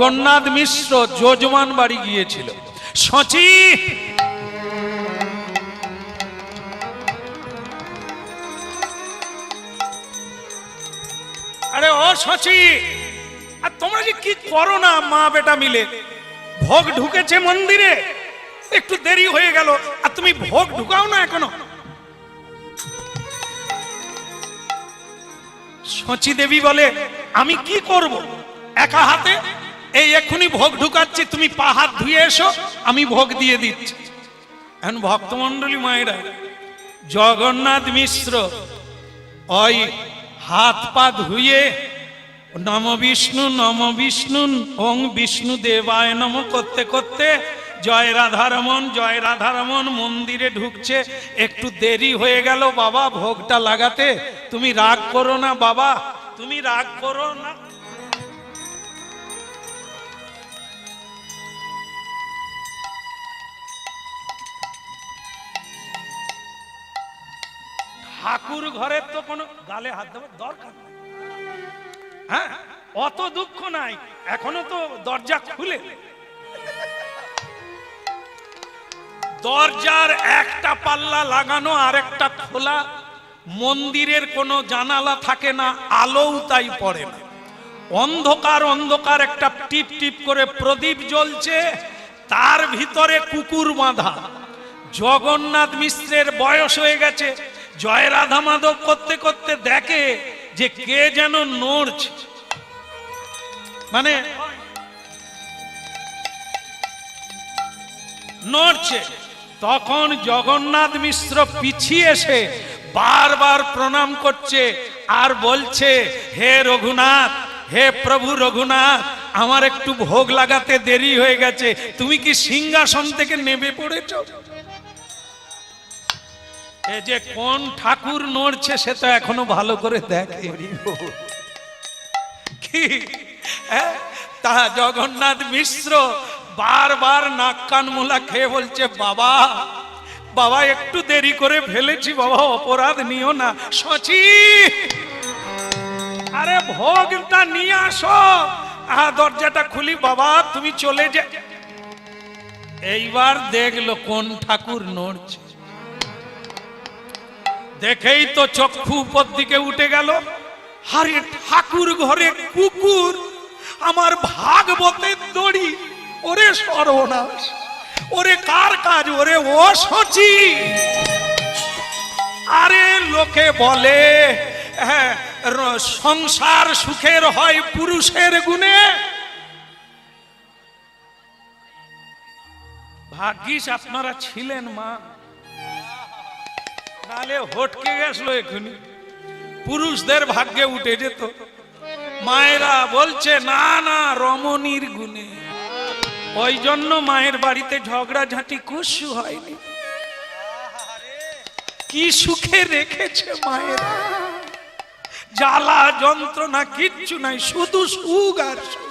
জগন্নাথ মিশ্র যজমান বাড়ি গিয়েছিল। সচি আরে ও সচি, আর তোমরা যে কি করো না মা বেটা মিলে? ভোগ ঢুকেছে মন্দিরে, একটু দেরি হয়ে গেল আর তুমি ভোগ ঢুকাও না এখনো। সচি দেবী বলে আমি কি করব একা হাতে? এই এক্ষুনি ভোগ ঢুকাচ্ছি, তুমি পা হাত ধুয়ে এসো, আমি ভোগ দিয়ে দিচ্ছি। এখন ভক্তমন্ডলী মায়েরা, জগন্নাথ মিশ্র ওই হাত পা ধুয়ে নম বিষ্ণু ওং বিষ্ণু দেবায় নম করতে করতে জয় রাধারমন মন্দিরে ঢুকছে। একটু দেরি হয়ে গেল বাবা ভোগটা লাগাতে, তুমি রাগ করো না বাবা, তুমি রাগ করো না। ঠাকুর ঘরের তো কোনো গালে হাত দেওয়ার দরকার নাই। হ্যাঁ, অত দুঃখ নাই, এখনো তো দরজা খুলে। দরজার একটা পাল্লা লাগানো আর একটা খোলা, মন্দিরের কোনো জানালা থাকে না, আলোও তাই পড়ে না, অন্ধকার অন্ধকার একটা টিপ টিপ করে প্রদীপ জ্বলছে, তার ভিতরে কুকুর বাঁধা। জগন্নাথ মিশ্রের বয়স হয়ে গেছে, জয় রাধা মাধব করতে করতে দেখে যে কে যেন নড়ছে, মানে নড়ছে। তখন জগন্নাথ মিশ্র পিছিয়ে এসে বারবার প্রণাম করছে আর বলছে, হে রঘুনাথ, হে প্রভু রঘুনাথ, আমার একটু ভোগ লাগাতে দেরি হয়ে গেছে, তুমি কি সিংহাসন থেকে নেমে পড়েছ? এই যে কোন ঠাকুর নড়ছে সে তো এখনো ভালো করে দেখে কি। তা জগন্নাথ মিশ্র বারবার নাক কান মোলা খেয়ে বলছে, বাবা বাবা একটু দেরি করে ফেলেছি বাবা, অপরাধ নিও না। সচি, আরে ভোগটা নিয়ে আসো। দরজাটা খুলি বাবা, তুমি চলে যা। এইবার দেখলো কোন ঠাকুর নড়ছে, দেখেই তো চক্ষু উপর দিকে উঠে গেল। আরে ঠাকুর ঘরে কুকুর, আমার ভাগবতের দড়ি, ওরে সর্বনাশ, ওরে কার কাজ, ওরে ও সচি। আরে লোকে বলে সংসার সুখের হয় পুরুষের গুণে, ভাগ্যিস আপনারা ছিলেন মা, নালে হটকে গেছিল এখনই, পুরুষদের ভাগ্যে উঠে যেত। মায়েরা বলছে না না, রমণীর গুণে। ওই জন্য মায়ের বাড়িতে ঝগড়া ঝাঁটি কুসু হয়নি। কি সুখে রেখেছে মায়েরা, জ্বালা যন্ত্রণা কিচ্ছু নাই, শুধু সুখ আর সুখ।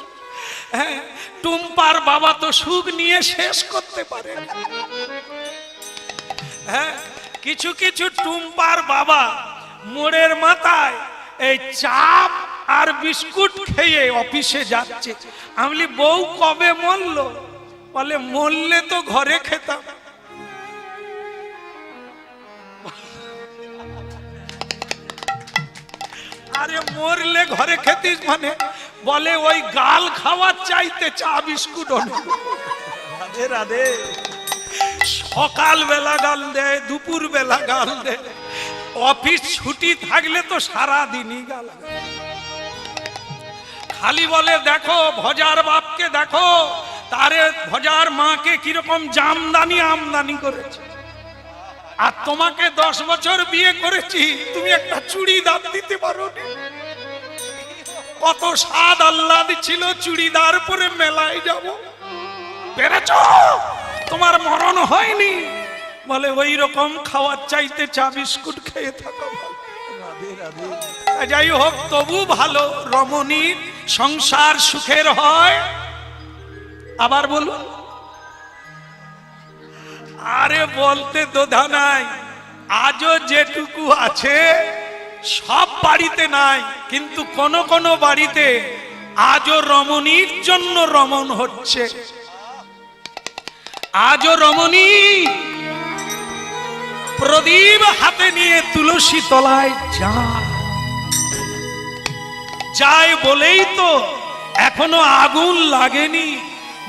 হ্যাঁ, টুম্পার বাবা তো সুখ নিয়ে শেষ করতে পারে। হ্যাঁ, কিছু কিছু টুম্পার বাবা মোড়ের মাথায় এই চাপ আর বিস্কুট খেয়ে অফিসে যাচ্ছে। আমি বলি, বউ কবে মরল? বলে, মরলে তো ঘরে খেতাম। আরে মরলে ঘরে খেতিস মানে? বলে ওই গাল খাওয়ার চাইতে চা বিস্কুট অনেক। রাধে রাধে। সকাল বেলা গাল দেয়, দুপুর বেলা গাল দেয়, অফিস ছুটি থাকলে তো সারা দিনই গাল। খালি বলে দেখো ভজার বাপকে, দেখো তারে ভজার মাকে কিরকম জামদানি আমদানি করেছে, আর তোমাকে 10 বছর বিয়ে করেছি, তুমি একটা চুড়িদার দিতে পারো না। কত স্বাদ আহ্লাদ ছিল, চুড়িদার পরে মেলায় যাব, পেরেছ? তোমার মরণ হয়নি? বলে ওই রকম খাওয়ার চাইতে চা বিস্কুট খেয়ে থাকা ভালো। রাধে রাধে। যাই হোক, তবু ভালো, রমণীর সংসার সুখের হয়। আবার বলুন। আরে বলতে দোধা নাই, আজও যেটুকু আছে সব বাড়িতে নাই, কিন্তু কোন কোন বাড়িতে আজও রমণীর জন্য রমণ হচ্ছে, আজও রমণী প্রদীপ হাতে নিয়ে তুলসী তলায় যায় বলেই তো এখনো আগুন লাগেনি,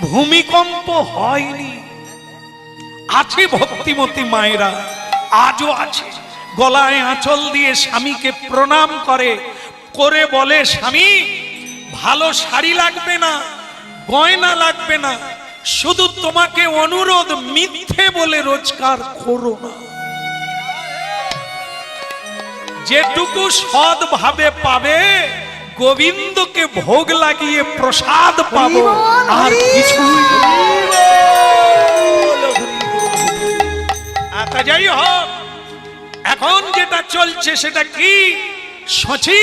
ভূমিকম্প হয়নি। আছে ভক্তিমতী মায়েরা, আজও আছে, গলায় আঁচল দিয়ে স্বামীকে প্রণাম করে, করে বলে স্বামী ভালো শাড়ি লাগবে না, গয়না লাগবে না, শুধু তোমাকে অনুরোধ মিথ্যে বলে রোজগার করো না, যেটুকু সৎ ভাবে পাবে গোবিন্দকে ভোগ লাগিয়ে প্রসাদ পাবো, আর কিছুই। যাই হোক, এখন যেটা চলছে সেটা কি? সচি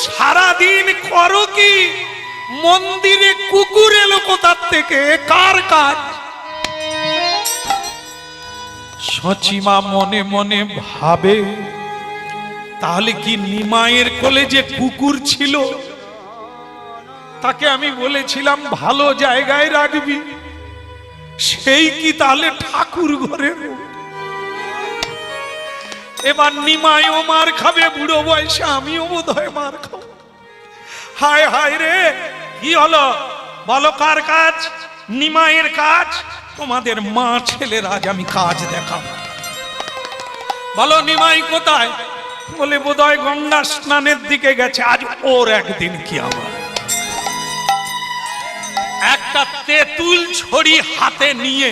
সারাদিন করো কি? মন্দিরে কুকুর এলো কোথার থেকে? কার কাজ? সচিমা মনে মনে ভাবে, তাহলে কি নিমাইয়ের কোলে যে কুকুর ছিল তাকে আমি বলেছিলাম ভালো জায়গায় রাখবি, সেই কি তাহলে ঠাকুর ঘরে? এবার নিমাইও মার খাবে, বুড়ো বয়সে আমিও বোধহয় মার খাবো। হায় হায় রে, কি হলো বলো? কার কাজ? নিমাইয়ের কাজ? তোমাদের মা ছেলের আজ আমি কাজ দেখাবো। বলো নিমাই কোথায়? বলে বোধহয় গঙ্গা স্নানের দিকে গেছে, আজ ওর একদিন কি আমার। একটা তেঁতুল ছড়ি হাতে নিয়ে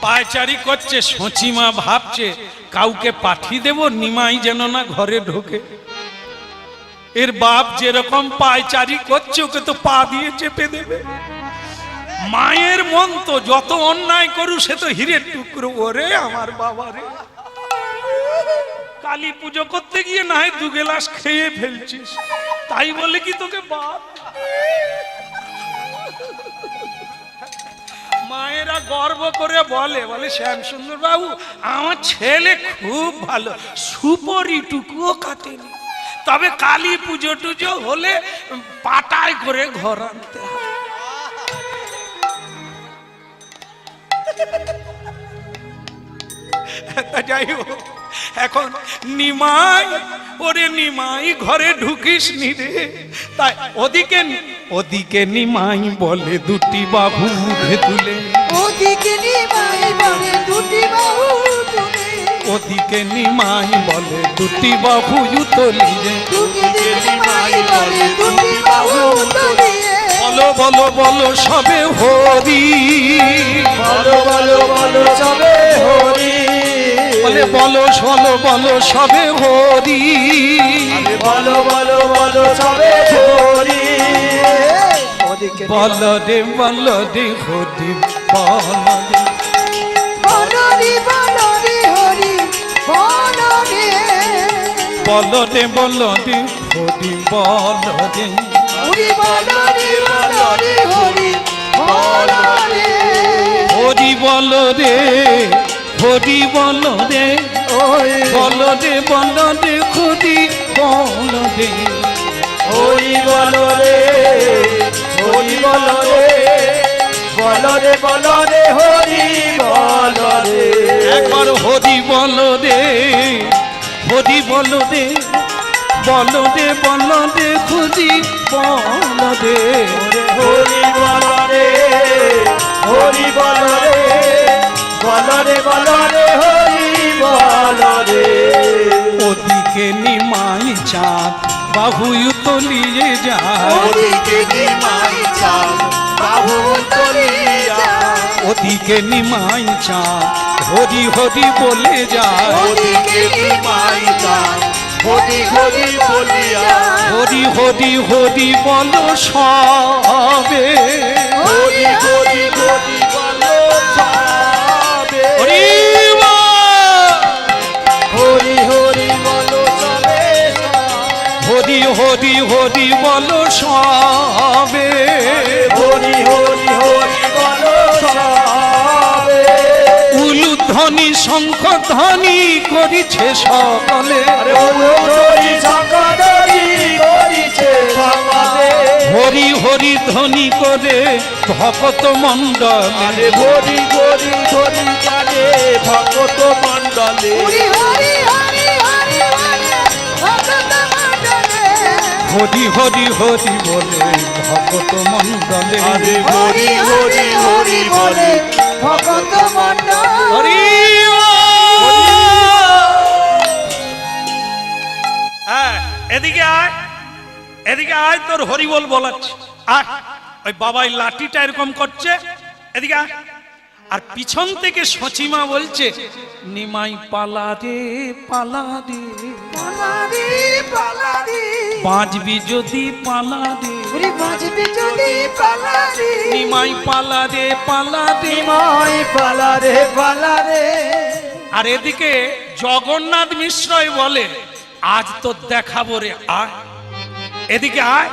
পায়চারি করছে। সচিমা ভাবছে কাউকে পাঠিয়ে দেব, নিমাই যেন না ঘরে ঢোকে। এর বাপ যেরকম পায়চারি করছে ওকে তো পা দিয়ে চেপে দেবে। মায়ের মন তো যত অন্যায় করু সে তো হীরের টুকরো। ওরে আমার বাবা রে, কালী পুজো করতে গিয়ে না হয় 2 গ্লাস খেয়ে ফেলছিস, তাই বলে কি তোকে বাপ? মায়েরা গর্ব করে বলে, বলে শ্যাম সুন্দর বাবু আমার ছেলে খুব ভালো, সুপরিটুকুও কাটেনি, তবে কালী পুজো টুজো হলে পাটায় করে ঘর আনতে হয়। যাই হোক, এখন নিমাই, ওরে নিমাই ঘরে ঢুকিস নি রে। তাই ওদিকে নিমাই বলে দুটি বাহু তুলে, ওদিকে নিমাই বলে দুটি বাহু তুলে, ওদিকে নিমাই বলে দুটি বাহু তুলি রে, ওদিকে নিমাই বলে দুটি বাহু তুলে। বলো বলো বলো সবে হরি, বলো বলো বলো সবে হরি, বলে বলো বলো বলো সবে হরি, বলো বলো বলো সবে হরি। বল রে বল রে হরি, বল রে হরি বল রে হরি বল রে, বল রে বল রে হরি বল রে, হরি বল রে বল রে হরি বল রে, হরি বল রে হরি বল রে, বল রে বল রে হরি বল রে, হরি বলো রে হরি বলো রে, বলো রে বলো রে হরি বলো রে। একবার হরি বল রে হরি বল রে, বল রে বল রে হরি বল রে, হরি বলো রে হরি বলো রে, বলো রে বলো রে হরি বলো রে। ওদিকে নিমাই চাঁদ বাহু তলিয়ে যায়, ওদিকে নিমাই চাঁদ বাহু তুলিয়া, ওদিকে নিমাই চাঁদ হরি হরি বলে যায়, ওদিকে নিমাই চাঁদ হরি হরি বলিয়া, হরি হরি হরি বল সবে, হরি হরি হরি বলো সবে, হরি হরি হরি বলো সবে, হরি হরি হরি বল সবে, হরি হরি হরি বলো সবে। ধনী শঙ্খ ধ্বনি করিছে সকলে আরে হরি সকলি করিছে সকলে হরি হরি ধ্বনি করে ভকত মণ্ডলে আরে হরি হরি হরি কানে ভকত মণ্ডলে হরি হরি হরি হরি বলে ভগত মণ্ডলে হরি হরি হরি বলে ভকত মণ্ডলে আরে হরি হরি হরি বলে ভগত মণ্ডল হরি হ্যাঁ, এদিকে আয়, এদিকে আয়, তোর হরি বল বলাচ্ছি। আয়, ওই বাবাই লাঠিটা এরকম করছে, এদিকে আয়। আর পিছন থেকে সচিমা বলছে, নিমাই পালা রে পালা রে, পালারে পালারে বাঁচবি যদি পালা রে, ওরে বাজবে যদি পালারে নিমাই পালা রে পালা রে। মাই পালারে পালারে আর এদিকে জগন্নাথ মিশ্রই বলে, আজ তো দেখাবো রে, আয় এদিকে আয়।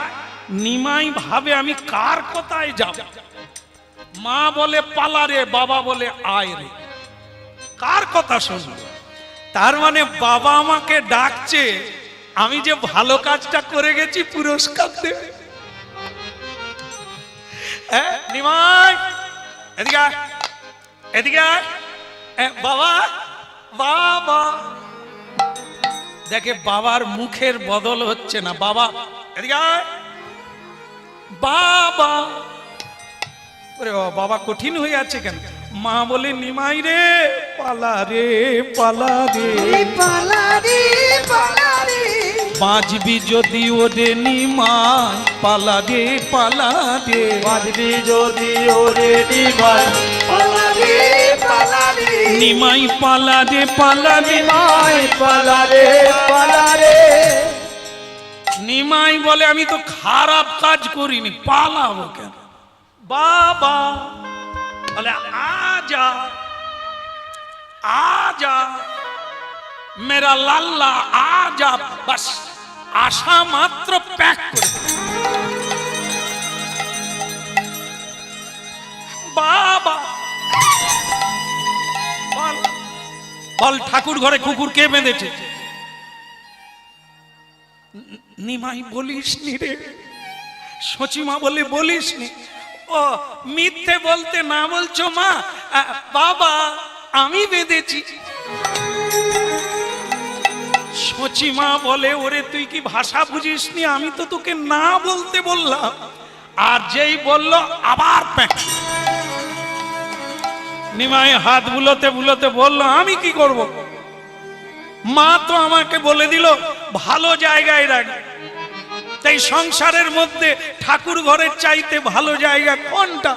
নিমাই ভাবে আমি কার কথায় যাব, মা বলে পালা রে, বাবা বলে আয় রে, কার কথা শুনবো? তার মানে বাবা আমাকে ডাকছে, আমি যে ভালো কাজটা করে গেছি পুরস্কার দেবে। হ্যাঁ, নিমাই এদিকে আয়, এদিকে আয়। বাবা বাবা, দেখে বাবার মুখের বদল হচ্ছে না। বাবা এদিকে আয়, বাবা। ওরে বাবা, বাবা কঠিন হয়ে আছে কেন? মা বলে, নিমাই রে পালা রে পালা রে, ওরে পালারে পালারে বাঁচবি যদি ওরে নিমাই পালা রে পালা রে, বাজবি যদি ওরে নিমাই পালারে পালারে নিমাই পালা রে পালা রে। মাই পালারে পালারে নিমাই বলে, আমি তো খারাপ কাজ করিনি, পালাবো কেন? বাবা বলে, আজা आजा मेरा लाल्ला आजा, बस आशा मात्र पैक कर बाबा বল বল ঠাকুর ঘরে কুকুর কে বেঁধেছে? নিমাই বলিস নি রে, সচিমা বলে বলিস নি। ও মিথ্যে বলতে না বলছো মা, বাবা আমি বেঁধেছি। সচিমা বলে, ওরে তুই কি ভাষা বুঝিস নি? আমি তো তোকে না বলতে বললাম, আর যেই বলল আবার প্যাক। নিমাই হাত বুলোতে বুলোতে বলল, আমি কি করব? মা তো আমাকে বলে দিল ভালো জায়গায় রাখ। তাই সংসারের মধ্যে ঠাকুর ঘরের চাইতে ভালো জায়গা কোনটা?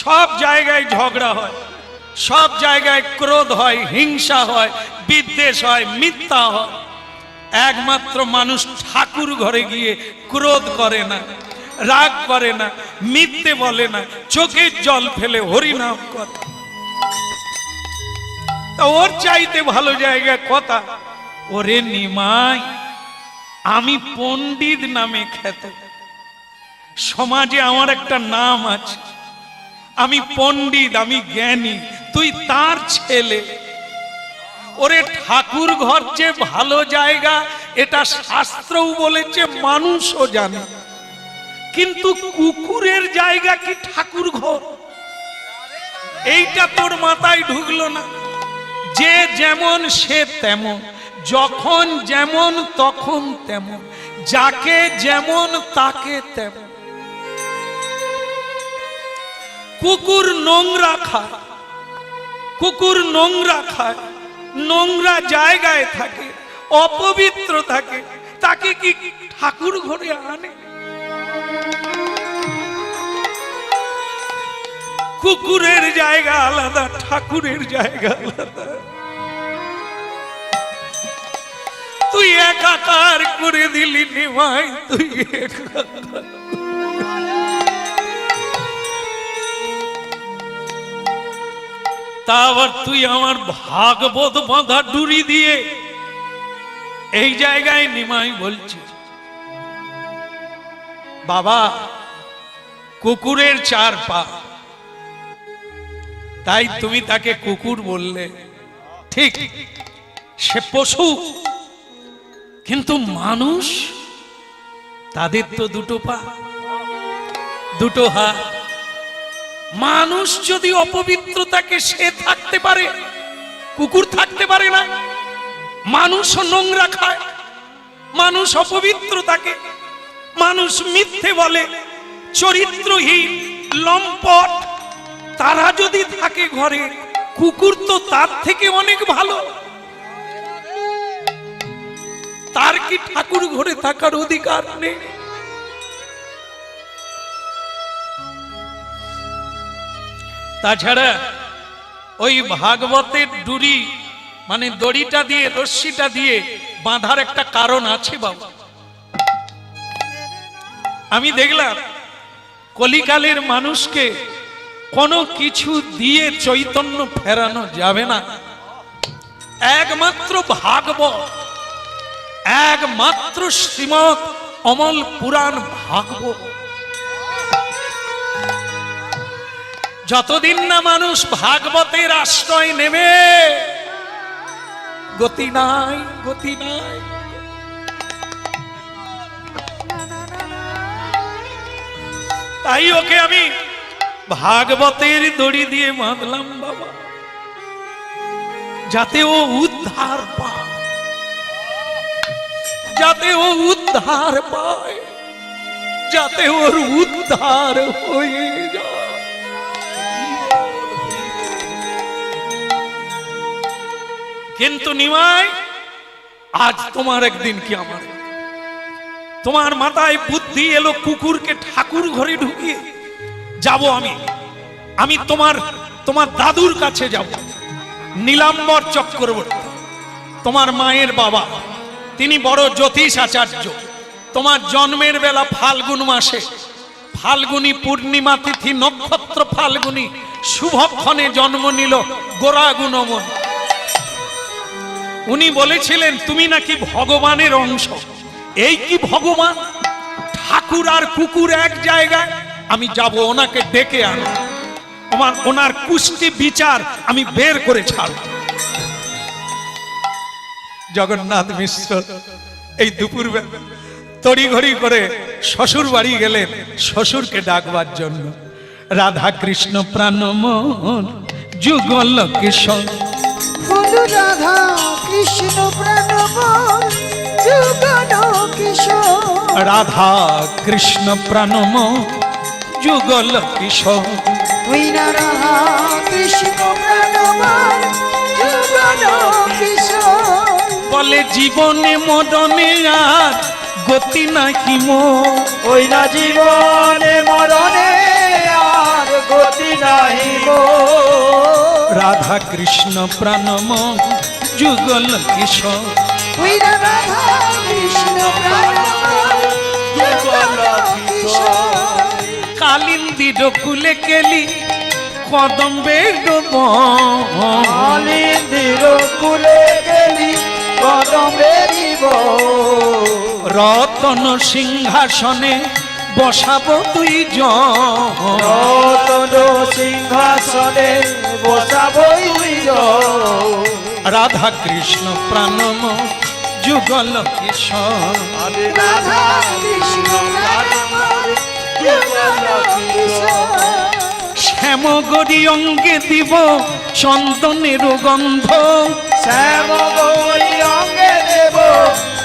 সব জায়গায় ঝগড়া হয়, সব জায়গায় ক্রোধ হয়, হিংসা হয়, বিদ্বেষ হয়, মিথ্যা হয়। একমাত্র মানুষ ঠাকুর ঘরে গিয়ে ক্রোধ করে না, রাগ করে না, মিথ্যে বলে না, চোখের জল ফেলে হরিনাম করে। তা ওর চাইতে ভালো জায়গা কথা। ওরে নিমাই, আমি পণ্ডিত নামে খ্যাত, সমাজে আমার একটা নাম আছে, আমি পণ্ডিত, আমি জ্ঞানী, তুই তার ছেলে। ওরে ঠাকুর ঘর যে ভালো জায়গা এটা শাস্ত্রও বলেছে, মানুষও জানে, কিন্তু কুকুরের জায়গা কি ঠাকুর ঘর? এইটা তোর মাথায় ঢুকলো না। যে যেমন সে তেমন, যখন যেমন তখন তেমন, যাকে যেমন তাকে তেমন। কুকুর নোংরা খায়, কুকুর নোংরা খায়, নোংরা জায়গায় থাকে, অপবিত্র থাকে, তাকে কি ঠাকুর ঘরে আনে? কুকুরের জায়গা আলাদা, ঠাকুরের জায়গা আলাদা। তুই একাকার করে দিলি নিমাই, তুই একাকার। তা আবার তুই আমার ভাগবত বাঁধা ডুরি দিয়ে এই জায়গায় নিমাই বলছিস? বাবা, কুকুরের চার পা, তাই তুমি তাকে কুকুর বললে। ঠিক, সে পশু, কিন্তু মানুষ, তাদের তো দুটো পা, দুটো হাত। মানুষ যদি অপবিত্র থাকে, সে থাকতে পারে, কুকুর থাকতে পারে না। মানুষ নোংরা খায়, মানুষ অপবিত্র থাকে, মানুষ মিথ্যে বলে, চরিত্রহীন, লম্পট, তারা যদি থাকে ঘরে, কুকুর তো তার থেকে অনেক ভালো। তার কি ঠাকুর ঘরে থাকার অধিকার নেই? তাছাড়া ওই ভাগবতের ডুরি মানে দড়িটা দিয়ে, রশ্মিটা দিয়ে বাঁধার একটা কারণ আছে বাবা। আমি দেখলাম কলিকালের মানুষকে কোনো কিছু দিয়ে চৈতন্য ফেরানো যাবে না, একমাত্র ভাগবত, একমাত্র শ্রীমৎ অমল পুরাণ ভাগবত। যতদিন না মানুষ ভাগবতের আশ্রয় নেবে, গতি নাই, গতি নাই। তাই ওকে আমি ভাগবতের দড়ি দিয়ে বাঁধলাম বাবা, যাতে ও উদ্ধার পায়, যাতে ও উদ্ধার পায়, যাতে ওর উদ্ধার হয়ে যায়। কিন্তু নিমাই, আজ তোমার একদিন কি আমার, তোমার মাথায় বুদ্ধি এলো কুকুরকে ঠাকুর ঘরে ঢুকিয়ে যাব। আমি তোমার দাদুর কাছে যাব, নীলাম্বর চক্রবর্তী, তোমার মায়ের বাবা, তিনি বড় জ্যোতিষ আচার্য। তোমার জন্মের বেলা ফাল্গুন মাসে, ফাল্গুনী পূর্ণিমা তিথি, নক্ষত্র ফাল্গুনী, শুভক্ষণে জন্ম নিল গোরা গুণমন। উনি বলেছিলেন তুমি নাকি ভগবানের অংশ। এই কি ভগবান? ঠাকুর আর কুকুর এক জায়গায়। আমি যাব, ওনাকে ডেকে আনো, ওনার কুষ্টি বিচার আমি বের করে ছাড়ব। জগন্নাথ মিশ্র এই দুপুর তড়িঘড়ি করে শ্বশুর বাড়ি গেলেন শ্বশুরকে ডাকবার জন্য। রাধা কৃষ্ণ প্রাণমোহন যুগল কিশোর, রাধা কৃষ্ণ প্রাণমোহন যুগল কিশোর, রাধা কৃষ্ণ প্রাণমোহন যুগল কিশোর, রাধা কৃষ্ণ প্রাণমোহন যুগল কিশোর। বলে জীবনে মরণে আর গতি নাহি মোর, ওই না জীবনে মরণে আর গতি নাহি মোর। রাধা কৃষ্ণ প্রাণমোহন যুগল কিশোর, রাধা কৃষ্ণ প্রাণমোহন যুগল কিশোর। কালিন্দির কুলে কেলি কদম্বের কালিন্দির কুলে গেলি কদম্বেরি রতন সিংহাসনে বসাবো তুই রতন সিংহাসনে বসাবই রাধা কৃষ্ণ প্রাণমোহন যুগল কিশোর, রাধা কৃষ্ণ প্রাণমোহন যুগল কিশোর। শ্যামগরি অঙ্গে দিব চন্দনের গন্ধ, শ্যাম গৌরী অঙ্গে দেব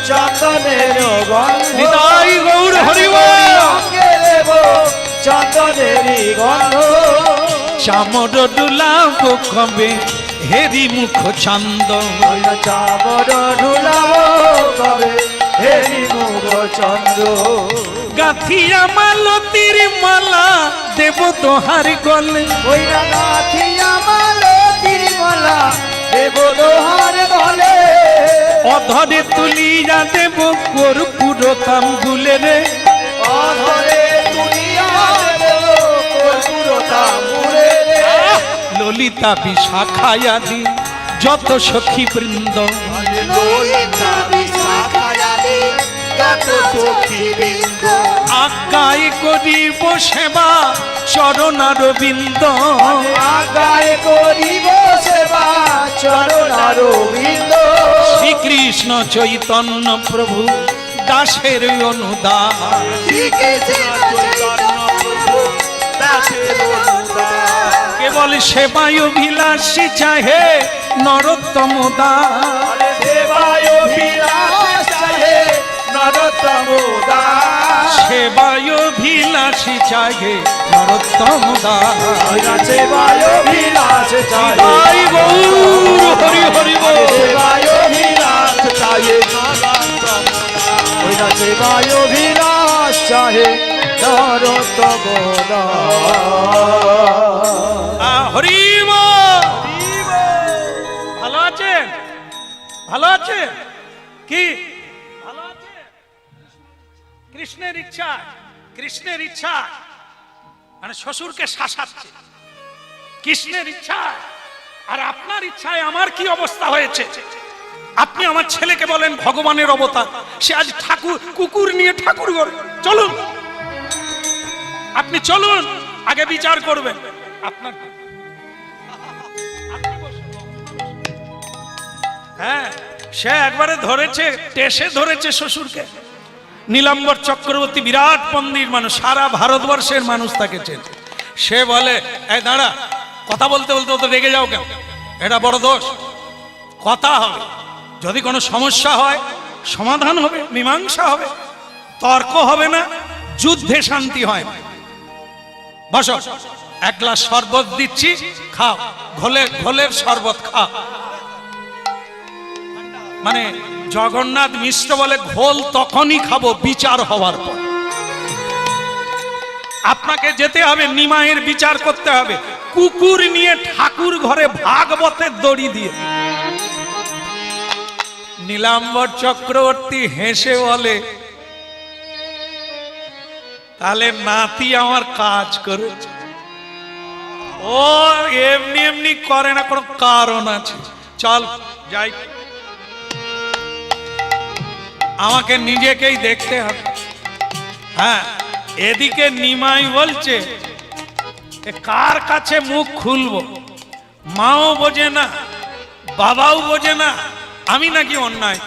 চন্দনের গন্ধ। নিতাই গৌর হরি বল। অঙ্গে দেব চন্দনেরই গন্ধ। চামর ডুলাব কবে হেরি মুখ চান্দ, চামর ঢুলাব কবে হেরি মুখ চন্দ্র। গাথিয়া মালতির মালা দেব তোহার গলে, ওই গাথিয়া মালতির মালা দেব তোহার গলে। অধরে তুলিয়া দেব কর্পূর তাম্বুলে রে, অধরে তুলিয়া দেব কর্পূর তাম্বুলে রে। ললিতা বিশাখায়াদি যত সখী বৃন্দ, ললিতা বিশাখায়াদি যত সখী বৃন্দ। আজ্ঞায় করিব সেবা চরণার বিন্দ, আগায় চৈতন্য প্রভু দাসের অনুদান। কেবল সেবায় অভিলাষী চাহে নরোত্তম দাস। সেবায় অভিলাষ চাহে নরোত্তম দাস। সেবায় অভিলাষী চাহে নরোত্তম দাস। সেবায় অভিলাষ চাহে হরি গৌর হরি হরি বল। সেবায় অভিলাষ চাহে নরোত্তম দাস। সেবায় অভিলাষ চাহে নরোত্তম দাস। হরি বল। ভালো আছে? ভালো আছে কি? ভালো আছে? কৃষ্ণের ইচ্ছা, কৃষ্ণের ইচ্ছা মানে শ্বশুরকে শাসাচ্ছে কৃষ্ণের ইচ্ছা। আর আপনার ইচ্ছায় আমার কি অবস্থা হয়েছে? আপনি আমার ছেলেকে বলেন ভগবানের অবতার, সে আজ ঠাকুর কুকুর নিয়ে ঠাকুর করে। চলুন আপনি চলুন, আগে বিচার করবেন। আপনার হ্যাঁ, সে একবারে ধরেছে, টেসে ধরেছে শ্বশুরকে। নীলাম্বর চক্রবর্তী বিরাট পন্ডিত মানুষ, সারা ভারতবর্ষের মানুষ তাকে চেনে। সে বলে, এই দাঁড়া, কথা বলতে বলতে তো রেগে যাও কেন? এটা বড় দোষ। কথা হবে, যদি কোনো সমস্যা হয় সমাধান হবে, মীমাংসা হবে, তর্ক হবে না, যুদ্ধে শান্তি হয় না। বসো, এক গ্লাস শরবত দিচ্ছি, খাও। ঘোলের শরবত খাও। মানে জগন্নাথ মিশ্র বলে, ঘোল তখনই খাবো বিচার হওয়ার পর। আপনাকে যেতে হবে, নিমাইয়ের বিচার করতে হবে। কুকুর নিয়ে ঠাকুর ঘরে ভাগবতের দড়ি দিয়ে। নীলাম্বর চক্রবর্তী হেসে বলে, তাহলে নাতি আমার কাজ করেছে। ও এমনি এমনি করে না, কোনো কারণ আছে। চল যাই, আমাকে নিজেকেই দেখতে হবে। হ্যাঁ, এদিকে নিমাই বলছে, কার কাছে মুখ খুলবো? মাও বোঝে না, বাবাও বোঝে না, আমি নাকি অন্যায়।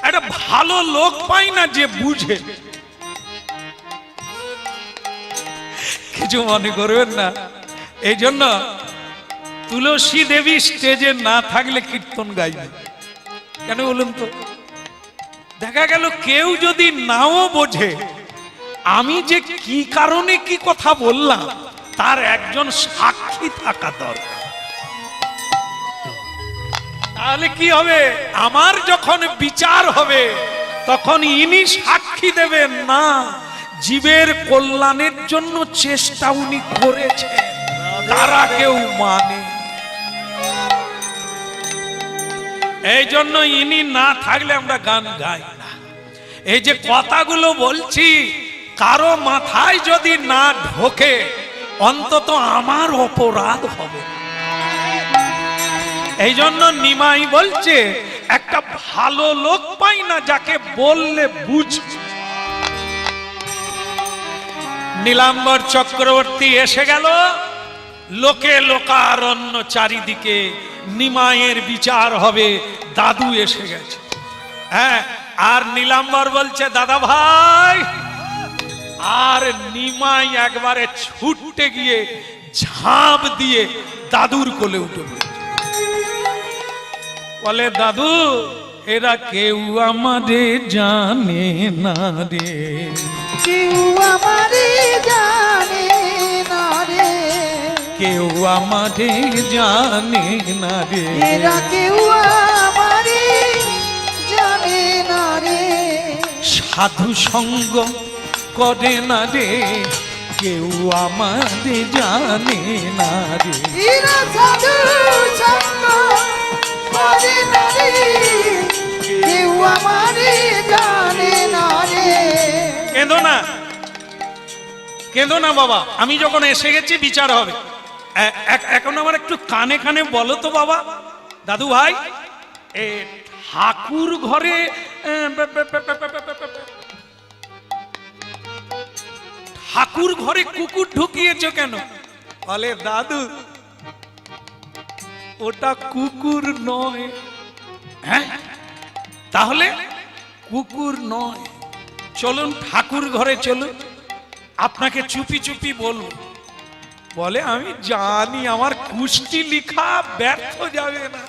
একটা ভালো লোক পাই না যে বুঝে। কিছু মনে করবেন না, এই জন্য তুলসী দেবী স্টেজে না থাকলে কীর্তন গাইবে কেন বলুন তো? দেখা গেল কেউ যদি নাও বোঝে আমি যে কি কারণে কি কথা বললাম, তার একজন সাক্ষী থাকা দরকার। তাহলে কি হবে? আমার যখন বিচার হবে তখন ইনি সাক্ষী দেবেন না, জীবের কল্যাণের জন্য চেষ্টা উনি করেছেন, তারা কেউ মানে। এই জন্য ইনি না থাকলে আমরা গান গাই না। এই যে কথাগুলো বলছি, কারো মাথায় যদি না ঢোকে অন্তত আমার অপরাধ হবে। এই জন্য নিমাই বলছে, একটা ভালো লোক পাই না যাকে বললে বুঝবে। নীলাম্বর চক্রবর্তী এসে গেল, লোকে লোকারণ্য চারিদিকে, নিমাইয়ের বিচার হবে। দাদু এসে গেছে। হ্যাঁ, আর নীলাম্বর বলছে, দাদা ভাই। আর নিমাই একবারে ছুটতে গিয়ে ঝাঁপ দিয়ে দাদুর কোলে উঠে বলে, দাদু এরা কেউ আমারে জানে না রে, কেউ আমারে জানে না রে, কেউ আমারে জানে না রে, এরা কেউ আমারে জানে না রে, সাধু সঙ্গ করে না রে, কেউ আমারে জানে না রে, এরা সাধু সঙ্গ করে না রে, কেউ আমারে জানে না রে। কেঁদো না, কেঁদো না বাবা, আমি যখন এসে গেছি বিচার হবে। এখন আমার একটু কানে কানে বলো তো বাবা, দাদু ভাই, ঠাকুর ঘরে ঠাকুর ঘরে কুকুর ঢুকিয়েছো কেন? বলে, দাদু ওটা কুকুর নয়। হ্যাঁ, তাহলে কুকুর নয়। চলুন ঠাকুর ঘরে চলুন, আপনাকে চুপি চুপি বলবো। বলে আমি জানি আমার কুষ্টি লিখা ব্যর্থ যাবে না।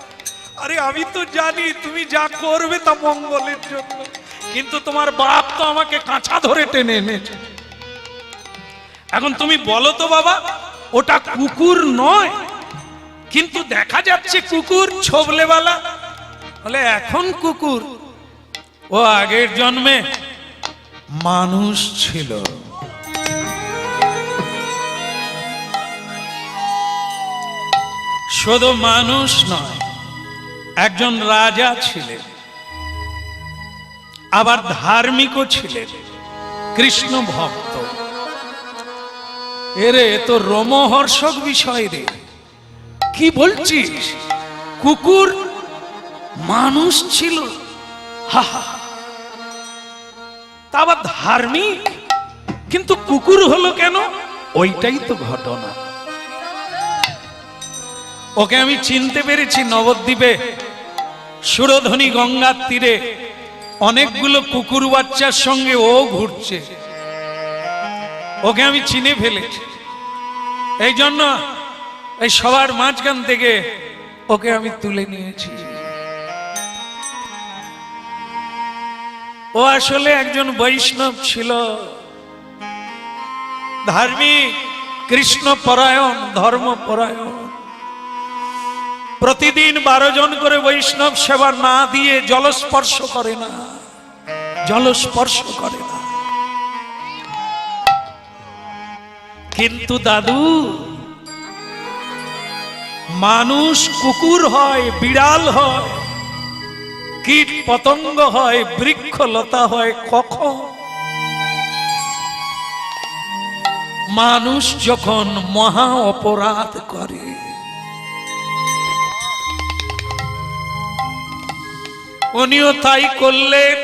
আরে আমি তো জানি তুমি যা করবে তা মঙ্গলের জন্য, কিন্তু তোমার বাপ তো আমাকে কাঁচা ধরে টেনে এনেছে। এখন তুমি বলো তো বাবা, ওটা কুকুর নয়, কিন্তু দেখা যাচ্ছে কুকুর ছোবলেওয়ালা। বলে এখন কুকুর, ও আগের জন্মে মানুষ ছিল। শুধু মানুষ নয়, একজন রাজা ছিলেন, আবার ধার্মিকও ছিলেন, কৃষ্ণ ভক্ত। এরে তো রোমহর্ষক বিষয় রে, কি বলছিস? কুকুর মানুষ ছিল, হা হা। তা আবার ধার্মিক, কিন্তু কুকুর হলো কেন? ওইটাই তো ঘটনা। ওকে আমি চিনতে পেরেছি নবদ্বীপে সুরধনী গঙ্গার তীরে অনেকগুলো কুকুর বাচ্চার সঙ্গে ও ঘুরছে। ওকে আমি চিনে ফেলেছি, এই জন্য এই সবার মাঝখান থেকে ওকে আমি তুলে নিয়েছি। ও আসলে একজন বৈষ্ণব ছিল, ধার্মিক, কৃষ্ণ পরায়ণ, ধর্ম পরায়ণ। প্রতিদিন 12 জন করে বৈষ্ণব সেবা না দিয়ে জলস্পর্শ করে না, জলস্পর্শ করে না। কিন্তু দাদু, মানুষ কুকুর হয়, বিড়াল হয়, কীট পতঙ্গ হয়, বৃক্ষলতা হয়, কখন মানুষ যখন মহা অপরাধ করে। উনিও তাই করলেন,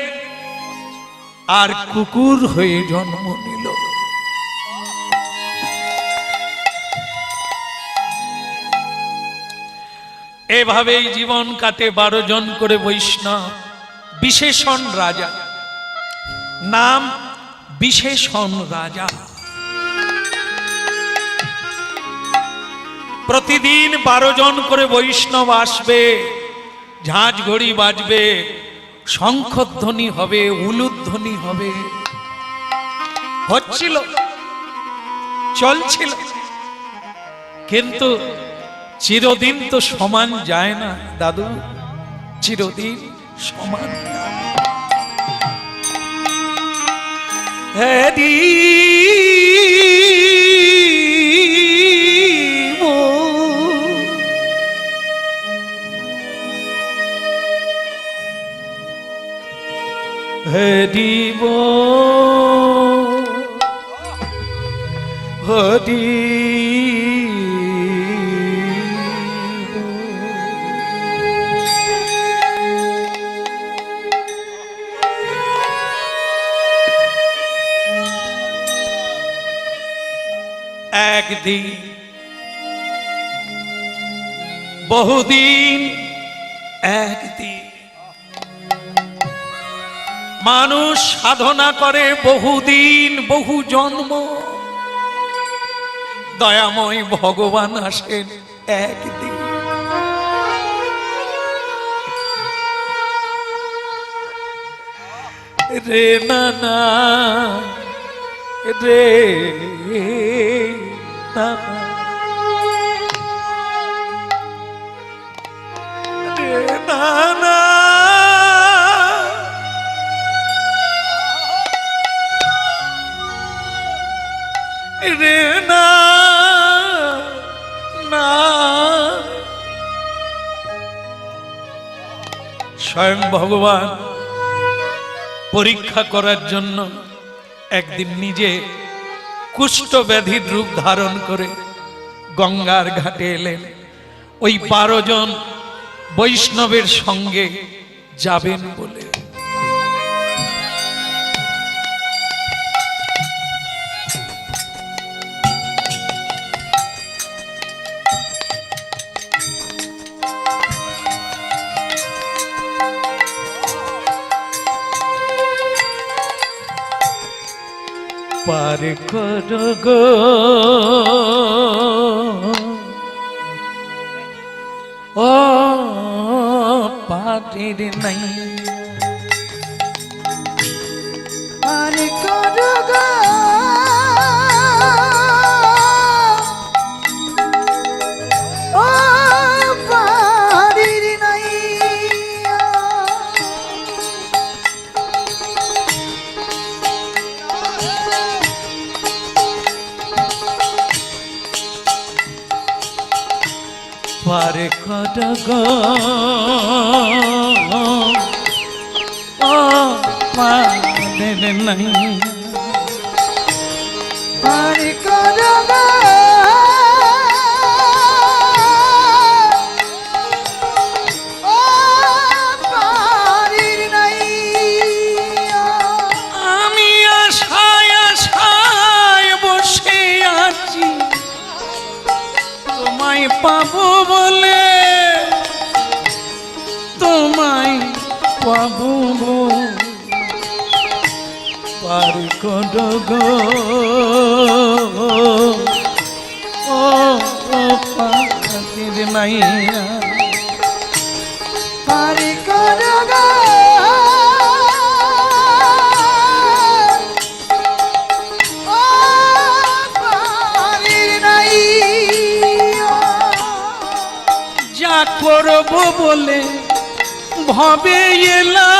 আর কুকুর হয়ে জন্ম নিল। এভাবেই জীবন কাটে 12 জন করে বৈষ্ণব। বিশেষণ রাজা, নাম বিশেষণ রাজা। প্রতিদিন 12 জন করে বৈষ্ণব আসবে, ঝাঁঝ ঘড়ি বাজবে, শঙ্খধ্বনি হবে, উলুধ্বনি হবে। হচ্ছিল, চলছিল, কিন্তু চিরদিন তো সমান যায় না দাদু, চিরদিন সমান যায় না। হরি হরি হরি একদিন, বহুদিন, একদিন মানুষ সাধনা করে বহুদিন, বহু জন্ম। দয়াময় ভগবান আসেন একদিন। রে নানা রে নানা রে নানা রে না না। স্বয়ং ভগবান পরীক্ষা করার জন্য একদিন নিজে কুষ্ঠ ব্যাধির রূপ ধারণ করে গঙ্গার ঘাটে এলেন। ওই 12 জন বৈষ্ণবের সঙ্গে যাবেন বলে। পার করো গো ও পারের নাই পার করো গো ও পারির নাই পার করো গো ও পারের নাই পার করো গো ও পারির নাই আমি আশায় আশায় বসে আছি তোমায় পাবো বলে তোমায় পাবো গো পার করো গো ও পাখির নাইয়া পার করো গো ও পারির নাই যা করবো বলে ভবে এলা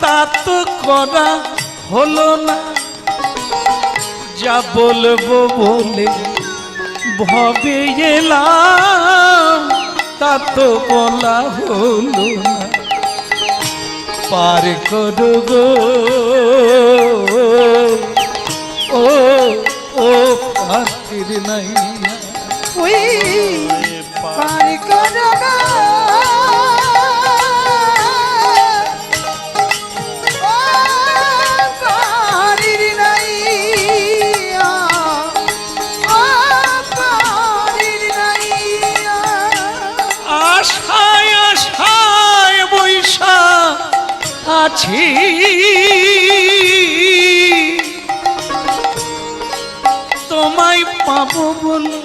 তা তো করা হলো না যা বলবো বলে ভবে এলাম তা তো বলা হলো না পার করো গো ও ও পাখির নাই ওই পার করো গো ও পারির নাই ও পারির নাই আশায় আশায় বৈশা আছি তোমায় পাবো বলে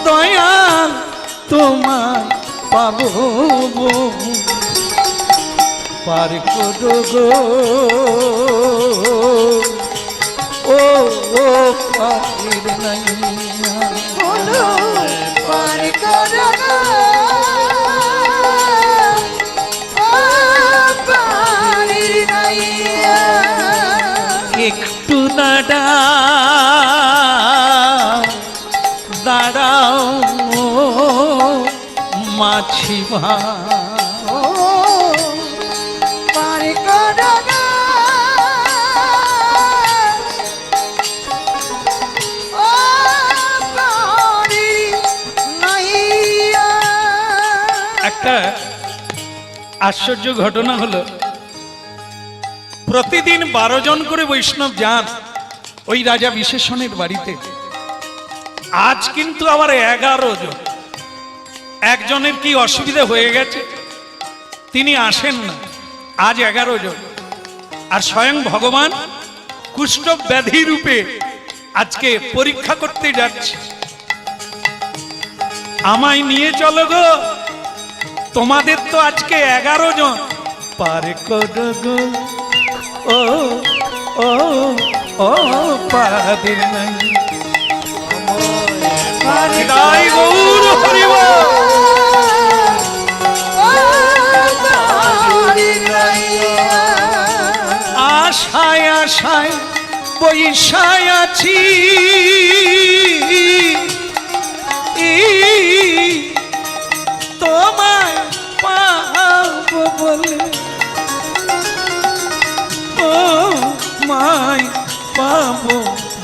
দয়াল তোমায় পাবো পার করো গো ও ও পাখির নাই বলো পার করো গো ও পারির নাই একটু দাঁড়াও মাছি ও পার করো গো ও পারির নাই একটা আশ্চর্য ঘটনা হলো প্রতিদিন 12 জন করে বৈষ্ণব যান ওই রাজা বিশেষণের বাড়িতে আজ কিন্তু আবার 11 জন একজনের কি অসুবিধা হয়ে গেছে তিনি আসেন না আজ 11 জন আর স্বয়ং ভগবান কুষ্ঠ ব্যাধি রূপে আজকে পরীক্ষা করতে যাচ্ছে আমায় নিয়ে চলো গো তোমাদের তো আজকে 11 জন পার করো গো ও ও ও পাদের নাই জয় গৌর হরি বল। আশায় আশায় বৈশায় আছি তোমায় পাবো বলে ও মায় পাবো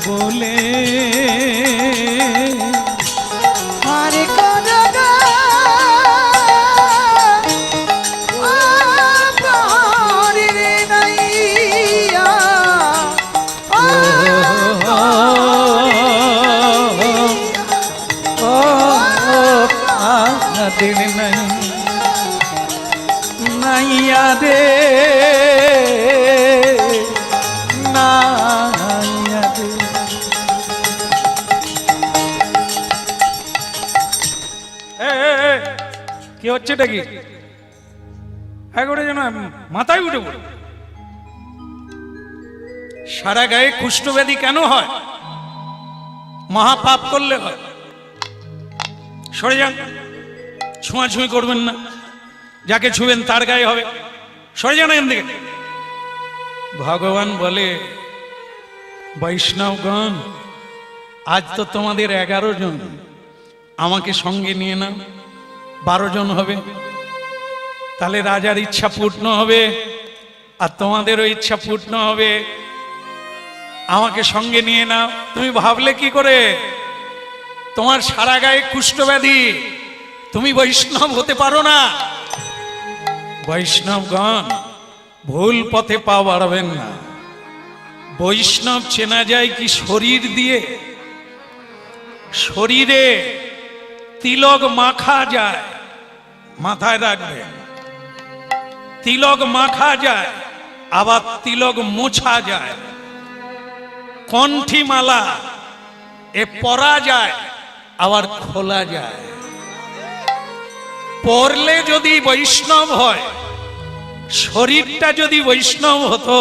বলে হরে করো গো ও পারির নাই ও পাদের নাই কি হচ্ছে এটা কি একবারে যেন মাথায় উঠে পড়ে। সারা গায়ে কুষ্ঠব্যাধি কেন হয়? মহাপাপ করলে হয়। সরে যান, ছোঁয়াছুঁই করবেন না, যাকে ছুবেন তার গায়ে হবে। সরে যান এখান থেকে। ভগবান বলে, বৈষ্ণবগণ, আজ তো তোমাদের 11 জন, আমাকে সঙ্গে নিয়ে নাও, 12 জন হবে। তাহলে রাজার ইচ্ছা পূর্ণ হবে, আর তোমাদেরও ইচ্ছা পূর্ণ হবে। আমাকে সঙ্গে নিয়ে নাও। তুমি ভাবলে কি করে? তোমার সারা গায়ে কুষ্ঠব্যাধি, তুমি বৈষ্ণব হতে পারো না। বৈষ্ণবগণ, ভুল পথে পা বাড়াবেন না। বৈষ্ণব চেনা যায় কি শরীর দিয়ে? শরীরে তিলক মাখা যায়, মাথায় রাখবেন। তিলক মাখা যায়, আবার তিলক মোছা যায়। কণ্ঠী মালা এ পরা যায়, আবার খোলা যায়। পরলে যদি বৈষ্ণব হয়, শরীরটা যদি বৈষ্ণব হতো,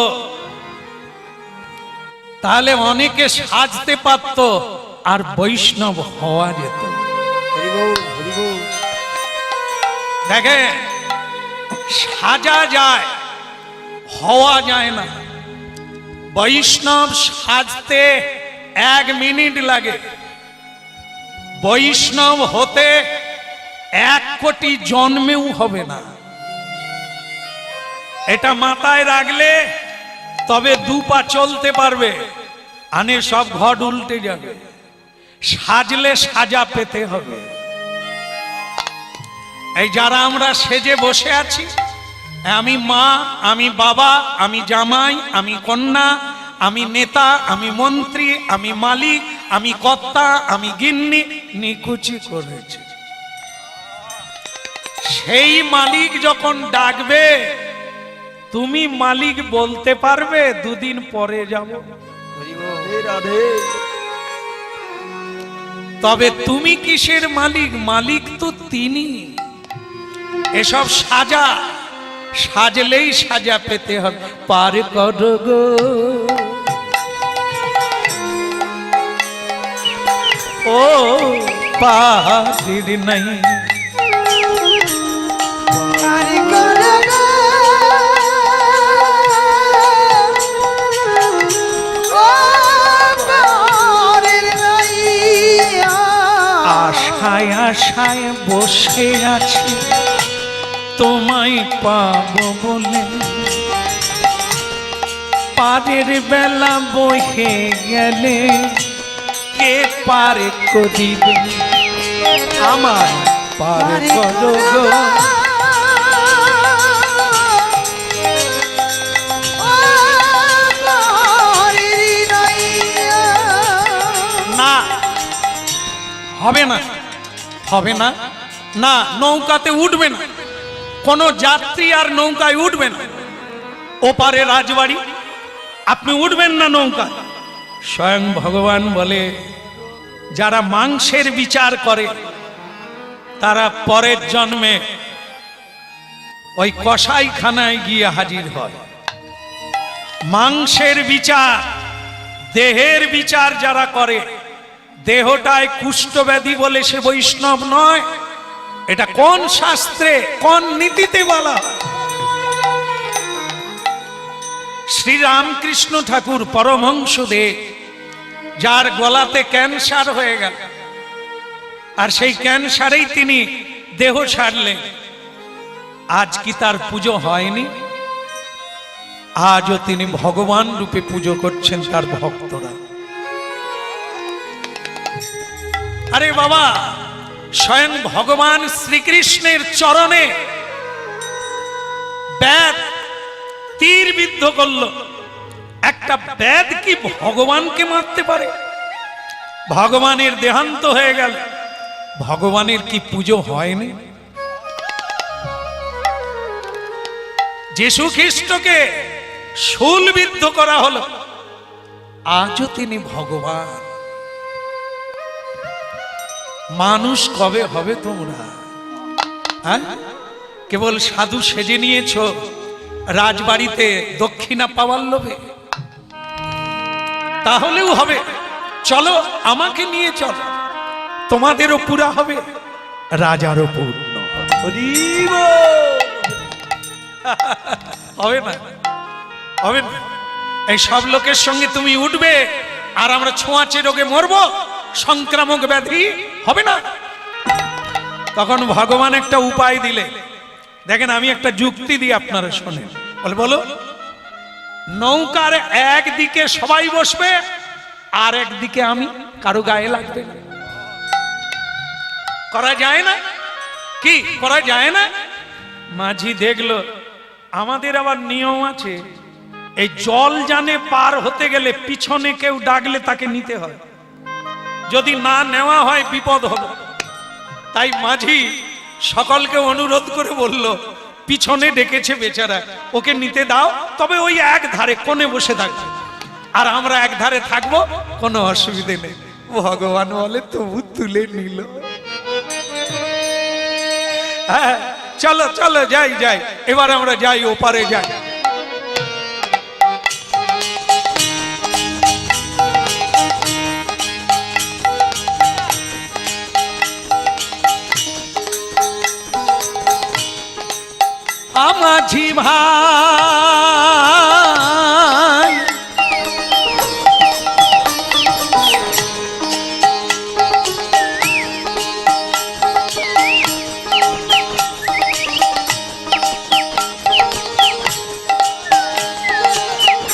তাহলে অনেকে সাজতে পারত, আর বৈষ্ণব হওয়া যেত। দেখে, সাজা যায়, হওয়া যায় না। বৈষ্ণব সাজতে 1 মিনিট লাগে, বৈষ্ণব হতে 1 কোটি জন্মেও হবে না। এটা মাথায় রাখলে তবে 2 পা চলতে পারবে, আনে সব ঘট উল্টে যাবে। সাজলে সাজা পেতে হবে। এই যারা আমরা সেজে বসে আছি, আমি মা, আমি বাবা, আমি জামাই, আমি কন্যা, আমি নেতা, আমি মন্ত্রী, আমি মালিক, আমি কর্তা, আমি গিন্নি, নিকুচি করেছি। সেই মালিক যখন ডাকবে, তুমি মালিক বলতে পারবে 2 দিন পরে যাব? তবে তুমি কিসের মালিক? মালিক তো তিনি। এসব সাজা, সাজলেই সাজা পেতে হবে। পার করো গো ও পার নাই, আশায় আশায় বসে আছি তোমায় পাবো বলে। পারের বেলা বহে গেলে কে পার করিবে আমার? পার করো গো না, হবে না, হবে না, না, নৌকাতে উঠবে না। কোন যাত্রী আর নৌকায় উঠবে না। ওপারে রাজবাড়ি, আপনি উঠবেন না নৌকা। স্বয়ং ভগবান বলে, যারা মাংসের বিচার করে তারা পরের জন্মে ওই কসাইখানায় গিয়ে হাজির হয়। মাংসের বিচার, দেহের বিচার যারা করে, দেহটায় কুষ্ঠব্যাধি বলে সে বৈষ্ণব নয়। এটা কোন শাস্ত্রে, কোন নীতিতে বলা? শ্রী রামকৃষ্ণ ঠাকুর পরমহংসদেব, যার গলাতে ক্যান্সার হয়ে গেল, আর সেই ক্যান্সারেই তিনি দেহ ছাড়লেন। আজ কি তার পুজো হয়নি? আজও তিনি ভগবান রূপে পুজো করছেন তার ভক্তরা। আরে বাবা, স্বয়ং ভগবান শ্রীকৃষ্ণের চরণে ব্যাধ তীর বিদ্ধ করল। একটা ব্যাধ কি ভগবানকে মারতে পারে? ভগবানের দেহান্ত হয়ে গেল, ভগবানের কি পুজো হয়নি? যীশু খ্রিস্টকে শূলবিদ্ধ করা হলো, আজও তিনি ভগবান। মানুষ কবে হবে তোমরা? হ্যাঁ, কেবল সাধু সেজে নিয়েছো রাজবাড়িতে দক্ষিণা পাওয়ার লোভে? তাহলেও হবে, চলো আমাকে নিয়ে চলো, তোমাদেরও পুরা হবে, রাজারও পূর্ণ হরি বল। হবে না? হবে না? এই সব লোকের সঙ্গে তুমি উঠবে আর আমরা ছোঁয়াচে রোগে মরবো, সংক্রামক ব্যাধি হবে না? তখন ভগবান একটা উপায় দিলে, দেখেন আমি একটা যুক্তি দিই, আপনারা শোনেন। বলো, নৌকার একদিকে সবাই বসবে আর একদিকে আমি, কারো গায়ে লাগবে না। করা যায় না? কি করা যায় না? মাঝি দেখলো আমাদের আবার নিয়ম আছে, এই জল জানে পার হতে গেলে পিছনে কেউ ডাকলে তাকে নিতে হয়, যদি না নেওয়া হয় বিপদ হবে। তাই মাঝি সকলকে অনুরোধ করে বলল, পিছনে ডেকেছে বেচারা, ওকে নিতে দাও, তবে ওই এক ধারে কোণে বসে থাকবে আর আমরা এক ধারে থাকবো, কোনো অসুবিধে নেই। ভগবান বলে তবু তুলে নিল। হ্যাঁ, চলো চলো যাই যাই, এবার আমরা যাই, ওপারে যাই। মাঝি ভাই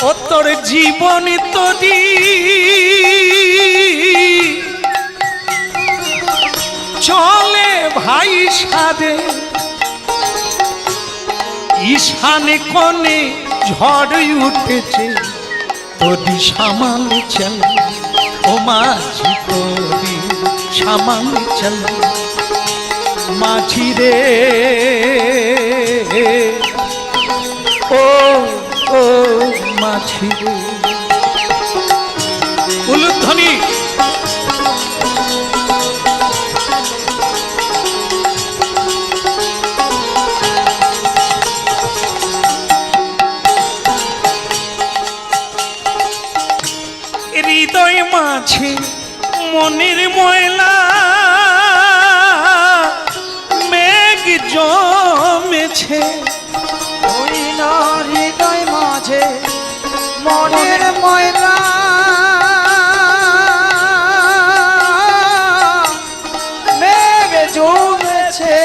ও তোর জীবন তরি চলে ভাই সাদে, ঈশানে কোণে ঝড় উঠেছে, তোরি সামাল চল ও মাঝি, তোরি সামাল চল মাঝি রে। ও ও মাঝি রে, উলুধ্বনি। হৃদয় মাঝে মনের ময়লা মেঘ জমেছে, ওই না হৃদয় মাঝে মনের ময়লা মেঘ জমেছে,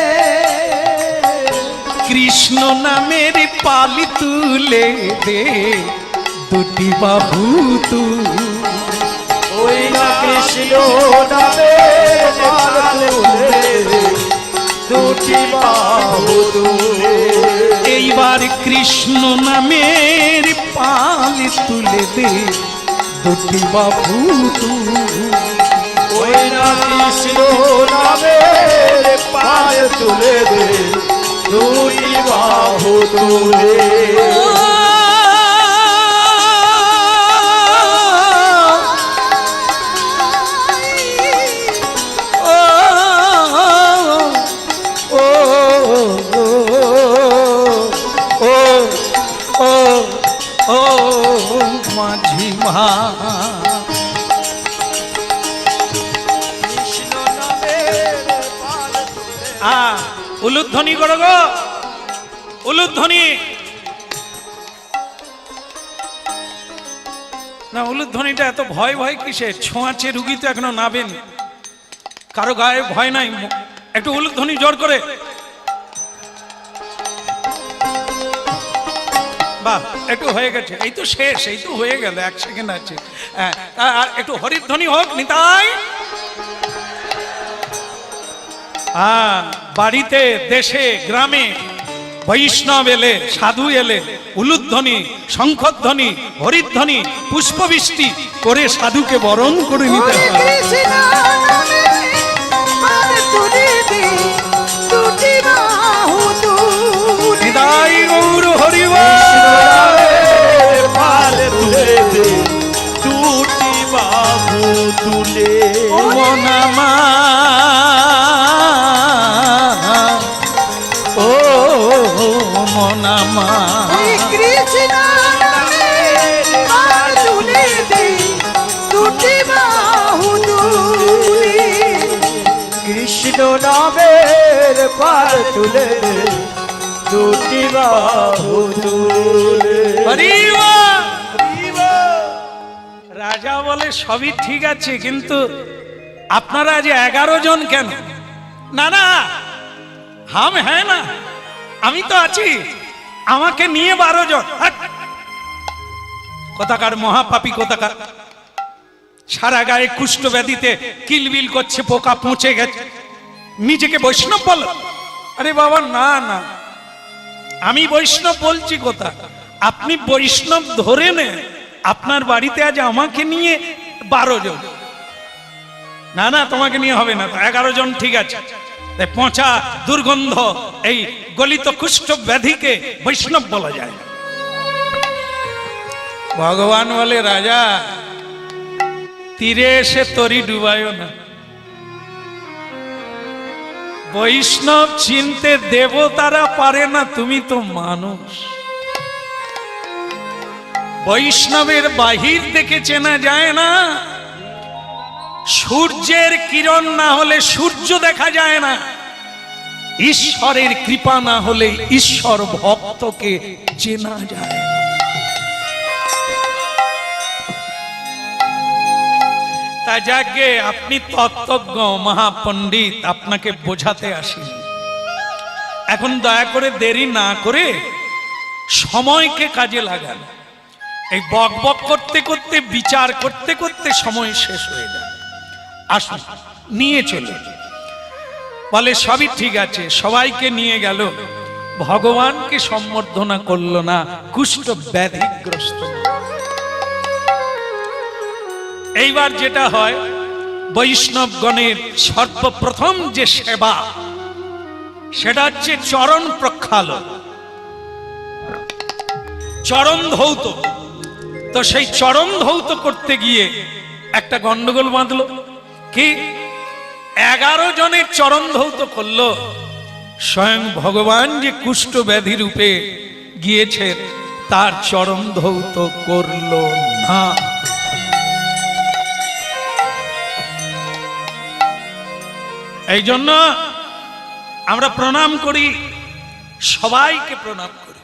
কৃষ্ণ নামের পালি তুলে দে দুটি বাহু তু। ওই না কৃষ্ণ নামে পাল তুলে দুটি বাহু তুলে, এইবার কৃষ্ণ নামের পাল তুলে দে দুটি বাহু তু। ওই না কৃষ্ণ নামে পাল তুলে দে দুটি বাহু তুলে। মাঝি মা উলুধ্বনি করো গো, উলুধ্বনি। না, উলুধ্বনিটা এত ভয় ভয় কিসে? ছোঁয়াচে রুগী তো এখনো নাবেন, কারো গায়ে ভয় নাই, একটু উলুধ্বনি জোর করে। বাহ, একটু হয়ে গেছে, এই তো শেষ, এই তো হয়ে গেল, 1 সেকেন্ড আছে। হ্যাঁ, আর একটু হরিধ্বনি হোক নিতাই। হ্যাঁ, বাড়িতে দেশে গ্রামে বৈষ্ণব এলে, সাধু এলে, উলুধ্বনি, শঙ্খধ্বনি, হরিধ্বনি, পুষ্পবৃষ্টি করে সাধুকে বরণ করে নিতে হয়। কৃষ্ণ নামে পাল তুলে দে দুটি বাহু তুলে, নিতাই গৌর হরি পাল তুলে দে দুটি বাহু তুলে। মনামা মা ওই কৃষ্ণ নামে আর তুলে দে দুটি বাহু তুলে কৃষ্ণ নামের পার তুলে দে দুটি বাহু তুলে। হরিবা। রাজা বলে সবই ঠিক আছে, কিন্তু আপনারা যে 11 জন কেন? না না, হাম হ্যাঁ না, আমি তো আছি, আমাকে নিয়ে 12 জন। হাট! কোথাকার মহাপাপী কোথাকার, সারা গায়ে কুষ্ঠ ব্যাধিতে কিলবিল করছে, পোকা পৌঁছে গেছে, নিজেকে বৈষ্ণব বল? আরে বাবা না না, আমি বৈষ্ণব বলছি কথা, আপনি বৈষ্ণব ধরে নেন। আপনার বাড়িতে আজ আমাকে নিয়ে 12 জন। না না, তোমাকে নিয়ে হবে না, 11 জন ঠিক আছে। পচা দুর্গন্ধ এই গলিত কুষ্ঠ ব্যাধিকে বৈষ্ণব বলা যায়। ভগবান বলে রাজা, তীরে এসে তরি ডুবায়ও না। বৈষ্ণব চিনতে দেবতারা পারে না, তুমি তো মানুষ। বৈষ্ণবের বাহির দেখে চেনা যায় না। সূর্যের কিরণ না হলে সূর্য দেখা যায় না। ঈশ্বরের কৃপা না হলে ঈশ্বর ভক্তকে চেনা যায় না। তা যাকে আপনি তত্ত্বজ্ঞ মহাপণ্ডিত, আপনাকে বোঝাতে আসি। এখন দয়া করে দেরি না করে সময়কে কাজে লাগান। এই বক বক করতে করতে, বিচার করতে করতে সময় শেষ হয়ে যায়। আসুন, নিয়ে চলে। বলে সবই ঠিক আছে, সবাইকে নিয়ে গেল, ভগবানকে সম্বর্ধনা করলো না, কুষ্ঠ ব্যাধিগ্রস্ত। এইবার যেটা হয়, বৈষ্ণবগণের সর্বপ্রথম যে সেবা, সেটা হচ্ছে চরণ প্রক্ষালন, চরণ ধৌত। তো সেই চরণ ধৌত করতে গিয়ে একটা গন্ডগোল বাঁধলো। কি? 11 জনের চরণ ধৌত করলো, স্বয়ং ভগবান যে কুষ্ঠ ব্যাধি রূপে গিয়েছেন তার চরণ ধৌত করলো না। এই জন্য আমরা প্রণাম করি, সবাইকে প্রণাম করি,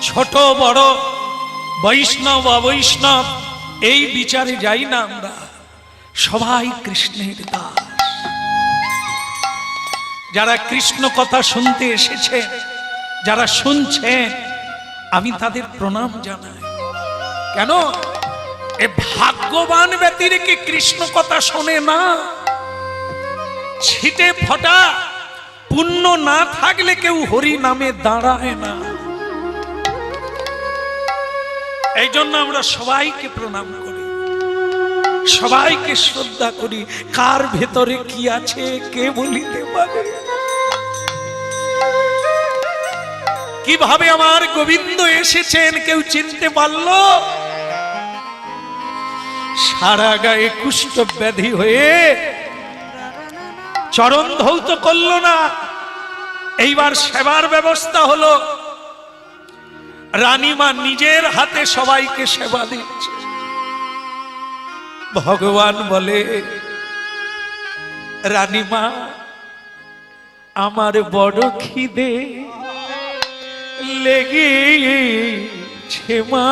ছোট বড়, বৈষ্ণব অবৈষ্ণব এই বিচারে যাই না আমরা। সবাই কৃষ্ণের দাস। যারা কৃষ্ণ কথা শুনতে এসেছে, যারা শুনছেন, আমি তাদের প্রণাম জানাই। কেন? এ ভাগ্যবান ব্যক্তিকে কৃষ্ণ কথা শোনে না। ছিটে ফটা পুণ্য না থাকলে কেউ হরি নামে দাঁড়ায় না। এই জন্য আমরা সবাইকে প্রণাম করি, সবাইকে শ্রদ্ধা করি। কার ভেতরে কি আছে কে বলিতে পারে? কিভাবে আমার গোবিন্দ এসেছেন কেউ চিনতে পারল? সারা গায়ে কুষ্ঠ ব্যাধি হয়ে চরণ ধৌত করলো না। এইবার সেবার ব্যবস্থা হলো, রানীমা নিজের হাতে সবাইকে সেবা দিচ্ছে। ভগবান বলে, রানীমা আমার বড় খিদে লেগেছে মা,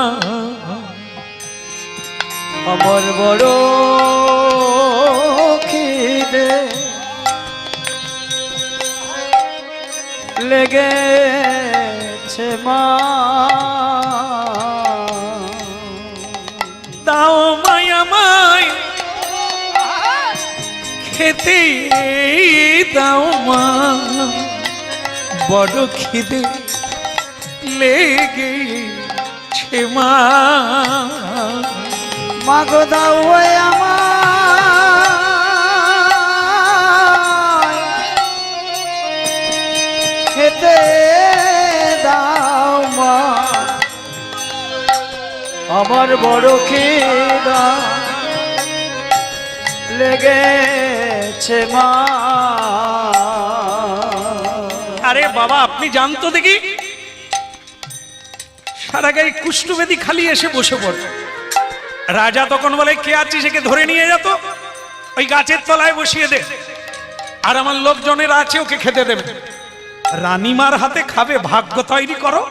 আমার বড় খিদে লেগেছে মা, দাও মায়া মায় খেতে দাও মা, বড় খিদে লেগেছে মা। মাগো দাও আমার খেতে দাও মা, আমার বড় খিদা লেগেছে মা। আরে বাবা, আপনি জানতো দেখি, সারা গায়ে কুষ্ঠবেদী খালি এসে বসে পড়ে। রাজা তখন বলে, কে আছিস একে ধরে নিয়ে যেত, ওই গাছের তলায় বসিয়ে দে, আর আমার লোকজনের আছে ওকে খেতে দেবে। রানীমার হাতে খাবে, ভাগ্য তৈরি করো,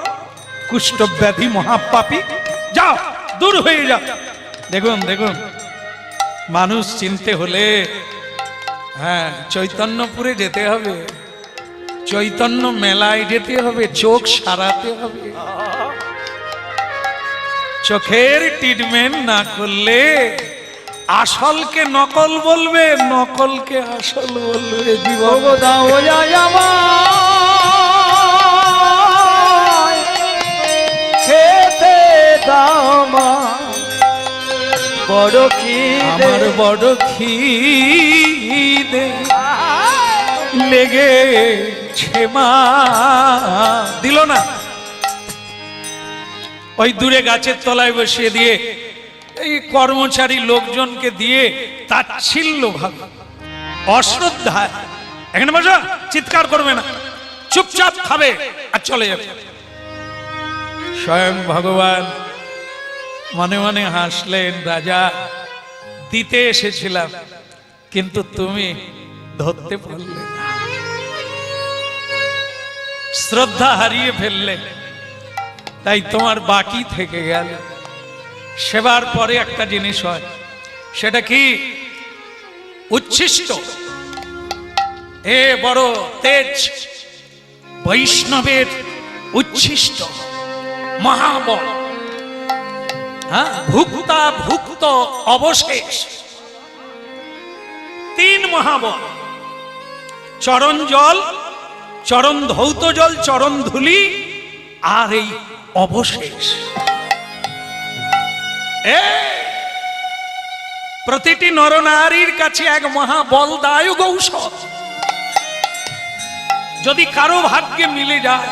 কুষ্ঠব্যাধি মহাপাপী, যাও দূর হয়ে যাও। দেখুন দেখুন, মানুষ চিনতে হলে হ্যাঁ চৈতন্যপুরে যেতে হবে, চৈতন্য মেলায় যেতে হবে, চোখ সারাতে হবে। চোখের ট্রিটমেন্ট না করলে আসলকে নকল বলবে, নকলকে আসল বলবে। জীবন দাও আমায় খেতে দাও মা, বড় খিদে, আমার বড় খিদে লেগেছে মা। দিল না, ওই দূরে গাছের তলায় বসিয়ে দিয়ে এই কর্মচারী লোকজনকে দিয়ে তাচ্ছিল্য ভাবে, অশ্রদ্ধা। এখানে বসো, চিৎকার করবে না, চুপচাপ খাবে আর চলে যাবে। স্বয়ং ভগবান মনে মনে হাসলেন, রাজা দিতে এসেছিলাম কিন্তু তুমি ধরতে পারলে না, শ্রদ্ধা হারিয়ে ফেললে, তাই তোমার বাকি থেকে গেল। সেবার পরে একটা জিনিস হয়, সেটা কি? উচ্ছিষ্ট। এ বড় তেজ, বৈষ্ণবের উচ্ছিষ্ট মহাবল, হ্যাঁ, ভুক্তা ভুক্ত অবশেষ, তিন মহাবল, চরণ জল, চরণ ধৌত জল, চরণ ধুলি, আর এই অবশেষ। প্রতিটি নরনারীর কাছে এক মহাবলদায়ক ঔষধ। যদি কারো ভাগ্যে মিলে যায়,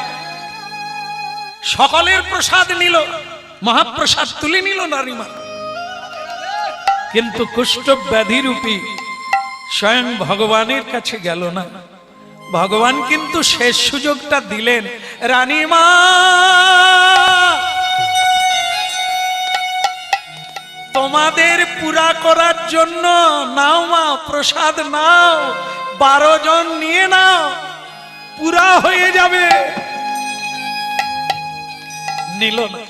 সকলের প্রসাদ নিল, মহাপ্রসাদ তুলে নিল নারীমা, কিন্তু কুষ্ঠব্যাধি রূপী স্বয়ং ভগবানের কাছে গেল না। ভগবান কিন্তু শেষ সুযোগটা দিলেন, রানীমা তোমাদের পুরা করার জন্য নাও মা, প্রসাদ নাও, 12 জন নিয়ে নাও, পুরা হয়ে যাবে। নিল না।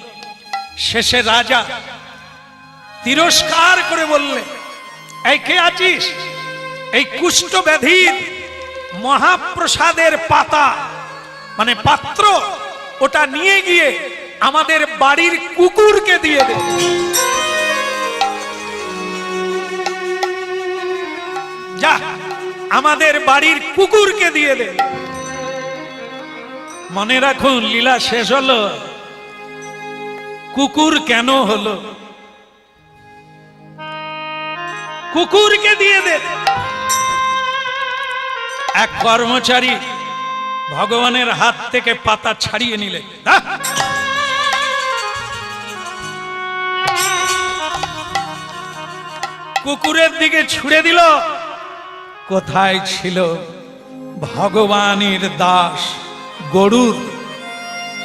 শেষে রাজা তিরস্কার করে বললে, এই কে আছিস? এই কুষ্ঠব্যাধির মহাপ্রসাদের পাতা মানে পাত্র, ওটা নিয়ে গিয়ে আমাদের বাড়ির কুকুরকে দিয়ে দে। যা, আমাদের বাড়ির কুকুরকে দিয়ে দে। মনে রাখুন, লীলা শেষ হলো, কুকুর কেন হলো? কুকুরকে দিয়ে দে। এক কর্মচারী ভগবানের হাত থেকে পাতা ছাড়িয়ে নিলে, কুকুরের দিকে ছুড়ে দিল। কোথায় ছিল ভগবানের দাস গরুর,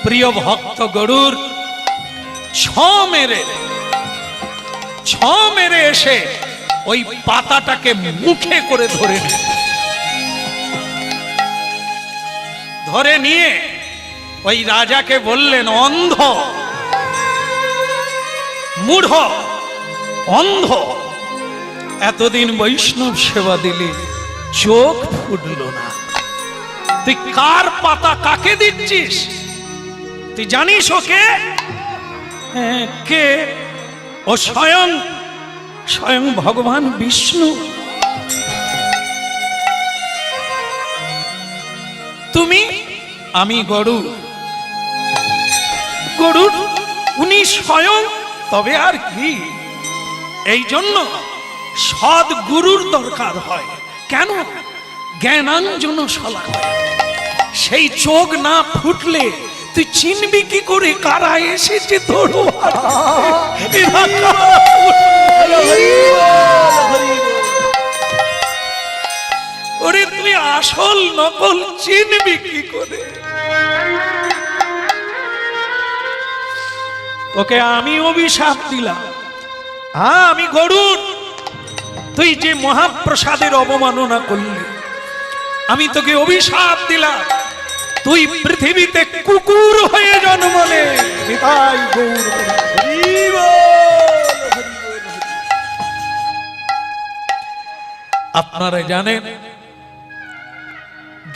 প্রিয় ভক্ত গরুর? ছ মেরে এসে ওই পাতাটাকে মুখে করে ধরে নিয়ে ওই রাজাকে বললেন, অন্ধ, মূঢ়, অন্ধ, এতদিন বৈষ্ণব সেবা দিলি, চোখ ফুটলো না, তুই কার পাতা কাকে দিচ্ছিস? তুই জানিস ওকে? কে? ও স্বয়ং ভগবান বিষ্ণু। তুমি? আমি গরুর। উনি স্বয়ং, তবে আর কি? এই জন্য সৎ গুরুর দরকার হয়। কেন? জ্ঞানাঞ্জন শলাকা। সেই চোখ না ফুটলে তুই চিনবি কি করে কারা এসেছে তোর? ওরে তুই আসল নকল চিনবি কি করে? তোকে আমি অভিশাপ দিলাম। হ্যাঁ, আমি গরুর, তুই যে মহাপ্রসাদের অবমাননা করলি, আমি তোকে অভিশাপ দিলাম, তুই পৃথিবীতে কুকুর হয়ে জন্ম নে। নিতাই গৌর হরি বল। আপনারা জানেন,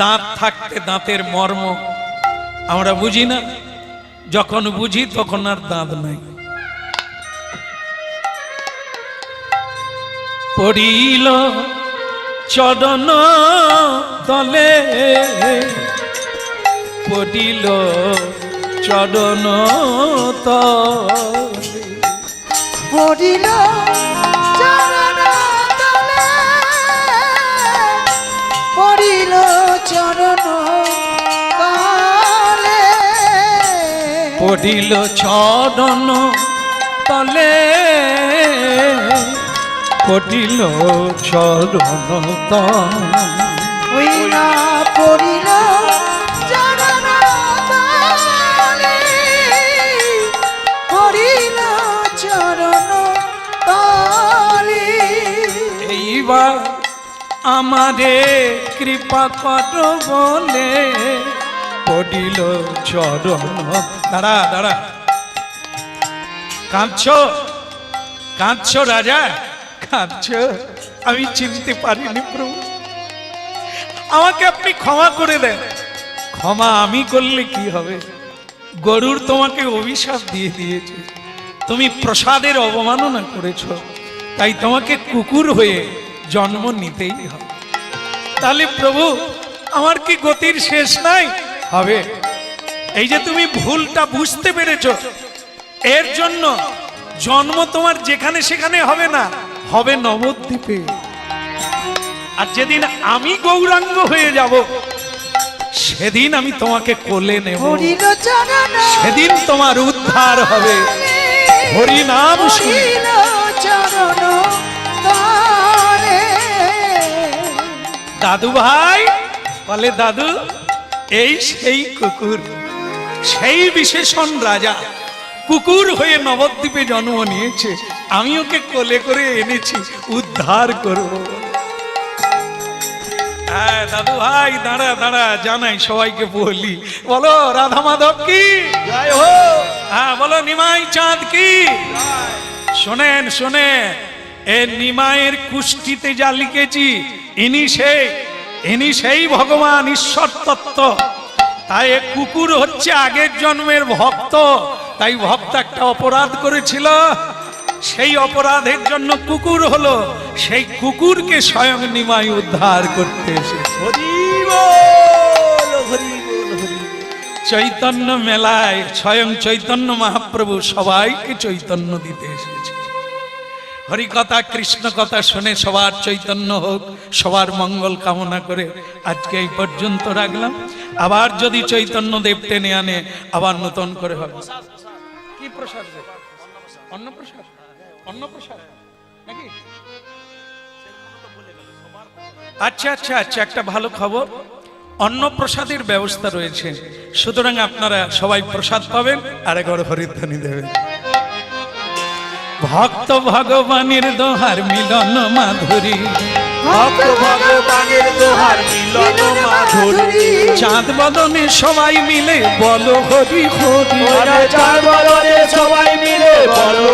দাঁত থাকতে দাঁতের মর্ম আমরা বুঝি না, যখন বুঝি তখন আর দাঁত নাই। পড়িল চরণ তলে, পড়িল চরণ তলে, পড়িল চরণ তলে, পড়িল চরণ তলে, পড়িল চরণ তলে, পড়িল চরণ তলে। ওই না পড়িল চরণ তলে, পড়িল চরণ তলে। এইবার আমারে কৃপা কর বলে, পড়িল চরণ। দাঁড়া দাঁড়া, কাঁদছো কাঁদছো রাজা, কাঁদছো? আমি চিনতে পারিনি প্রভু, আমাকে আপনি ক্ষমা করে দেন। ক্ষমা আমি করলে কি হবে? গরুর তোমাকে অভিশাপ দিয়ে দিয়েছে, তুমি প্রসাদের অবমাননা করেছো, তাই তোমাকে কুকুর হয়ে জন্ম নিতেই হবে। তাহলে প্রভু, আমার কি গতির শেষ নাই? হবে। এই যে তুমি ভুলটা বুঝতে পেরেছো, এর জন্য জন্ম তোমার যেখানে সেখানে হবে না, হবে নবদ্বীপে। আর যেদিন আমি গৌরাঙ্গ হয়ে যাব, সেদিন আমি তোমাকে কোলে নেব, পড়িল চরণ সেদিন তোমার উদ্ধার হবে। হরি নাম শুনে পড়িল চরণ তলে। দাদু ভাই বলে, দাদু এই সেই কুকুর, সেই বিশেষণ রাজা, কুকুর হয়ে নবদ্বীপে জন্ম নিয়েছে, আমি ওকে কোলে করে এনেছি উদ্ধার করব। হ্যাঁ দাদু ভাই, দাঁড়া দাঁড়া, জানাই সবাইকে বলি, বলো রাধা মাধব কি জয় হোক। হ্যাঁ বলো নিমাই চাঁদ কি। শোনেন শোনেন, এ নিমাইয়ের কুষ্টিতে যা লিখেছি, ইনি সেই ভগবান ঈশ্বর তত্ত্ব। তাই এ কুকুর হচ্ছে আগের জন্মের ভক্ত, তাই ভক্ত একটা অপরাধ করেছিল, সেই অপরাধের জন্য কুকুর হলো, সেই কুকুরকে স্বয়ং নিমাই উদ্ধার করতে এসেছে। হরি বল, হরি বল, হরি বল। চৈতন্য মেলায় স্বয়ং চৈতন্য মহাপ্রভু সবাইকে চৈতন্য দিতে এসেছে। হরিকথা কৃষ্ণ কথা শুনে সবার চৈতন্য হোক, সবার মঙ্গল কামনা করে আজকে এই পর্যন্ত রাখলাম। আবার যদি চৈতন্য দেব টেনে আনে, আবার নতুন করে হবে। কি প্রসাদ? অন্নপ্রসাদ, অন্নপ্রসাদ নাকি? আচ্ছা আচ্ছা আচ্ছা, একটা ভালো খবর, অন্নপ্রসাদের ব্যবস্থা রয়েছে, সুতরাং আপনারা সবাই প্রসাদ পাবেন আর একবার হরিধ্বনি দেবেন। ভক্ত ভগবানের দোহার মিলন মাধুরী, ভক্ত ভগবানের দোহার মিলন মাধুরী, চাঁদ বদনে সবাই মিলে বলো হরি হরি। ওরে চাঁদ বদনে সবাই মিলে বলো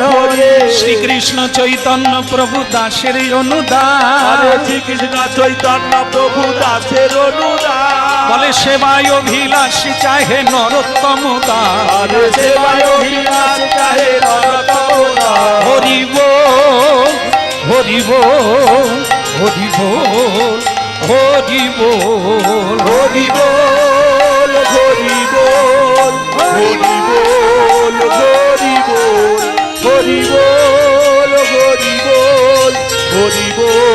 হরি। শ্রীকৃষ্ণ চৈতন্য প্রভু দাসের অনুদান, আরে শ্রীকৃষ্ণ চৈতন্য প্রভু দাসের অনুদান, বলে সেবায় অভিলাষী চাহে নরোত্তম দাস। আরে সেবায় অভিলাষ চাহে নরোত্তম দাস। হরি বল হরি বল হরি বল হরি বল হরি বল, হরি বল, হরি বল, হরি বল, হরি বল, হরি বল, হরি বল।